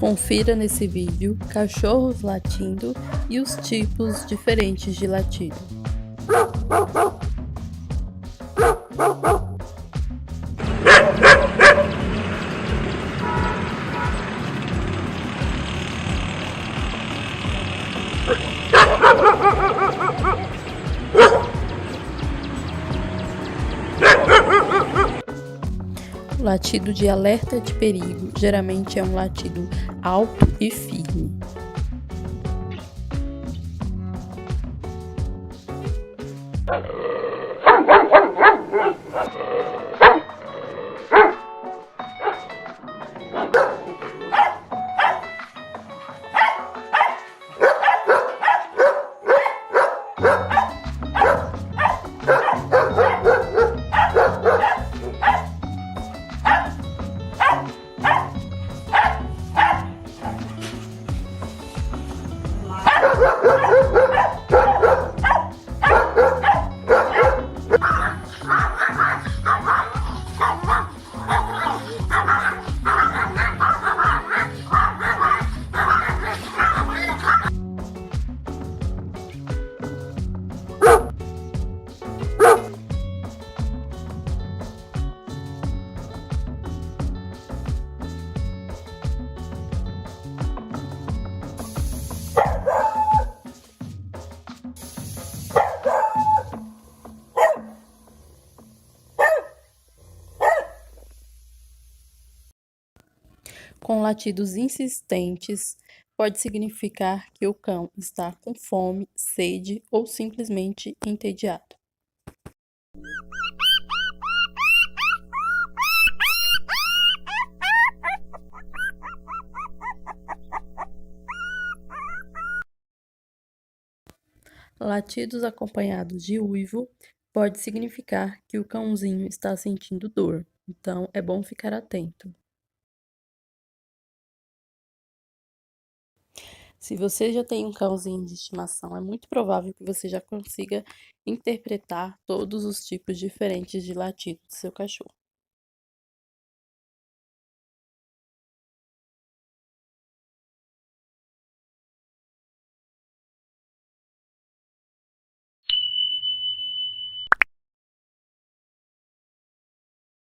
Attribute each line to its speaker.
Speaker 1: Confira nesse vídeo cachorros latindo e os tipos diferentes de latido. O latido de alerta de perigo geralmente é um latido alto e firme. Com latidos insistentes, pode significar que o cão está com fome, sede ou simplesmente entediado. Latidos acompanhados de uivo pode significar que o cãozinho está sentindo dor, então é bom ficar atento. Se você já tem um cãozinho de estimação, é muito provável que você já consiga interpretar todos os tipos diferentes de latido do seu cachorro.